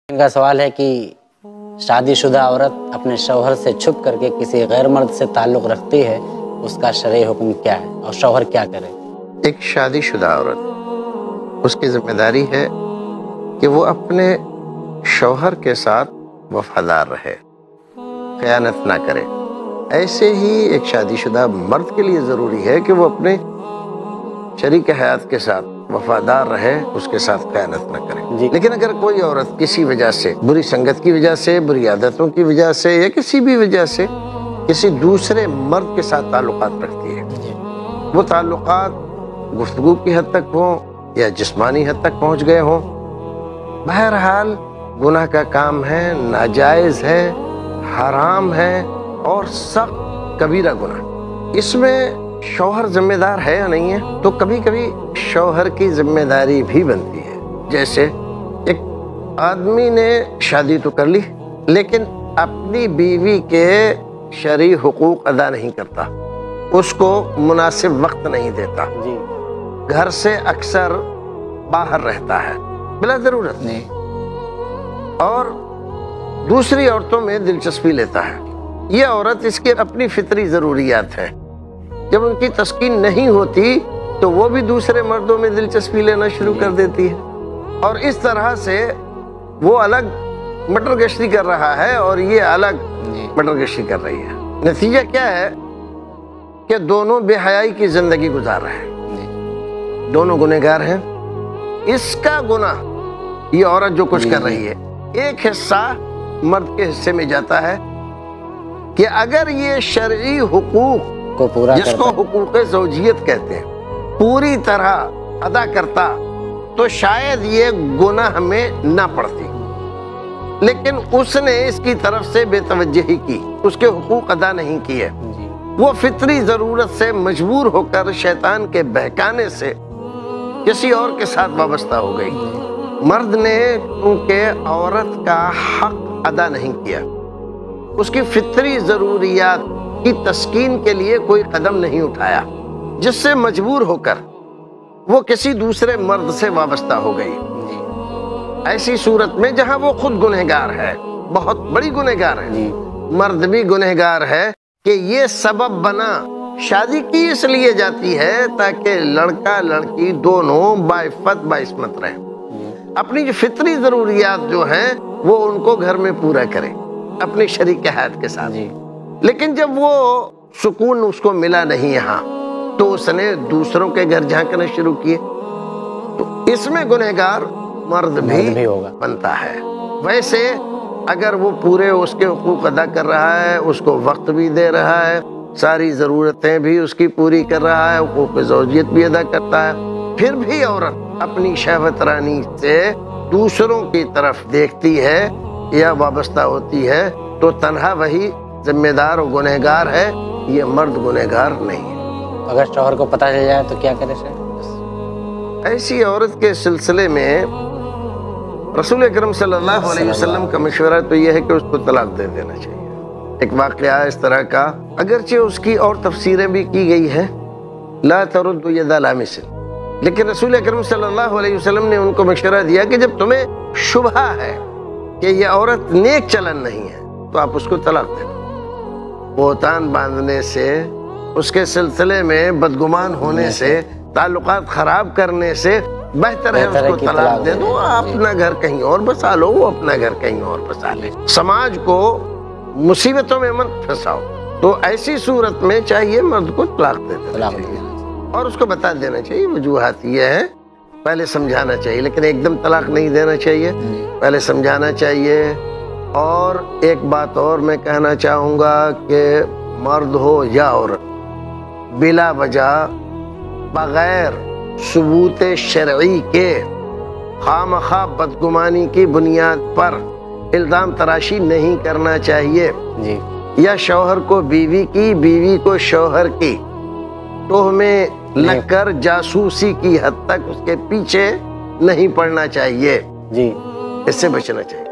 इनका सवाल है कि शादीशुदा औरत अपने शौहर से छुप करके किसी गैर मर्द से ताल्लुक़ रखती है, उसका शरई हुक्म क्या है और शौहर क्या करे? एक शादीशुदा औरत, उसकी जिम्मेदारी है कि वो अपने शौहर के साथ वफादार रहे, खयानत ना करे। ऐसे ही एक शादीशुदा मर्द के लिए ज़रूरी है कि वो अपने शरीक हयात के साथ वफादार रहे, उसके साथ खयानत न करे। लेकिन अगर कोई औरत किसी वजह से, बुरी संगत की वजह से, बुरी आदतों की वजह से या किसी भी वजह से किसी दूसरे मर्द के साथ ताल्लुकात रखती है, वो ताल्लुकात गुफ्तगू की हद तक हों या जिस्मानी हद तक पहुँच गए हों, बहरहाल गुनाह का काम है, नाजायज़ है, हराम है और सख्त कबीरा गुनाह। इसमें शौहर जिम्मेदार है या नहीं है? तो कभी कभी शौहर की जिम्मेदारी भी बनती है। जैसे एक आदमी ने शादी तो कर ली लेकिन अपनी बीवी के शरई हुकूक अदा नहीं करता, उसको मुनासिब वक्त नहीं देता, घर से अक्सर बाहर रहता है बिला जरूरत नहीं, और दूसरी औरतों में दिलचस्पी लेता है। ये औरत, इसकी अपनी फितरी ज़रूरियात हैं। जब उनकी तस्कीन नहीं होती तो वो भी दूसरे मर्दों में दिलचस्पी लेना शुरू कर देती है, और इस तरह से वो अलग मटर गश्ती कर रहा है और ये अलग मटर गश्ती कर रही है। नतीजा क्या है कि दोनों बेहयाई की जिंदगी गुजार रहे हैं, दोनों गुनहगार हैं। इसका गुनाह, ये औरत जो कुछ कर रही है, एक हिस्सा मर्द के हिस्से में जाता है कि अगर ये शरई हुकूक को पूरा जिसको हुकूक ज़ौजियत कहते हैं पूरी तरह अदा करता तो शायद ये गुनाह में ना पड़ती, लेकिन उसने इसकी तरफ से बेतवज्जही की, उसके हुकूक अदा नहीं किए। वो फितरी ज़रूरत से मजबूर होकर शैतान के बहकाने से किसी और के साथ वाबस्ता हो गई। मर्द ने क्योंकि औरत का हक अदा नहीं किया, उसकी फितरी ज़रूरियात की तस्कीन के लिए कोई कदम नहीं उठाया, जिससे मजबूर होकर वो किसी दूसरे मर्द से वाबस्ता हो गई। ऐसी सूरत में जहां वो खुद गुनहगार है, बहुत बड़ी गुनहगार है, मर्द भी गुनहगार है कि ये सबब बना। शादी की इसलिए जाती है ताकि लड़का लड़की दोनों बाइफ़त बाइस्मत रहे, अपनी जो फितरी ज़रूरियात जो हैं वो उनको घर में पूरा करे अपनी शरीक हयात के साथ। लेकिन जब वो सुकून उसको मिला नहीं यहाँ, तो उसने दूसरों के घर झांकना शुरू किए, तो इसमें गुनहगार मर्द भी बनता है। वैसे अगर वो पूरे उसके हुकूक अदा कर रहा है, उसको वक्त भी दे रहा है, सारी ज़रूरतें भी उसकी पूरी कर रहा है, हुकूक ज़ौजियत भी अदा करता है, फिर भी औरत अपनी शहवत रानी से दूसरों की तरफ देखती है या वाबस्ता होती है, तो तन्हा वही जिम्मेदार और गुनहगार है, ये मर्द गुनहगार नहीं है। अगर शौहर को पता चल जाए तो क्या करे सर? ऐसी औरत के सिलसिले में रसूल अकरम सल्लल्लाहु अलैहि वसल्लम का मशवरा तो यह है कि उसको तलाक दे देना चाहिए। एक वाक़या इस तरह का, अगरचे उसकी और तफसीरें भी की गई है, ला तरुद्दु यदा लामिस, लेकिन रसूल अकरम सल्लल्लाहु अलैहि वसल्लम ने उनको मशवरा दिया कि जब तुम्हें शुबहा है कि यह औरत नेक चलन नहीं है तो आप उसको तलाक देना। बोतान बांधने से, उसके सिलसिले में बदगुमान होने से, ताल्लुकात खराब करने से बेहतर है उसको तलाक दे दो, अपना घर कहीं और बसा लो, वो अपना घर कहीं और बसा ले। समाज को मुसीबतों में मत फंसाओ। तो ऐसी सूरत में चाहिए मर्द को तलाक दे देना चाहिए और उसको बता देना चाहिए। वजूहात ये है, पहले समझाना चाहिए, लेकिन एकदम तलाक नहीं देना चाहिए, पहले समझाना चाहिए। और एक बात और मैं कहना चाहूँगा कि मर्द हो या औरत, बिला वजह बगैर सबूत शरई के खामखा बदगुमानी की बुनियाद पर इल्ज़ाम तराशी नहीं करना चाहिए या शौहर को बीवी की, बीवी को शौहर की टोह में लगकर जासूसी की हद तक उसके पीछे नहीं पड़ना चाहिए। इससे बचना चाहिए।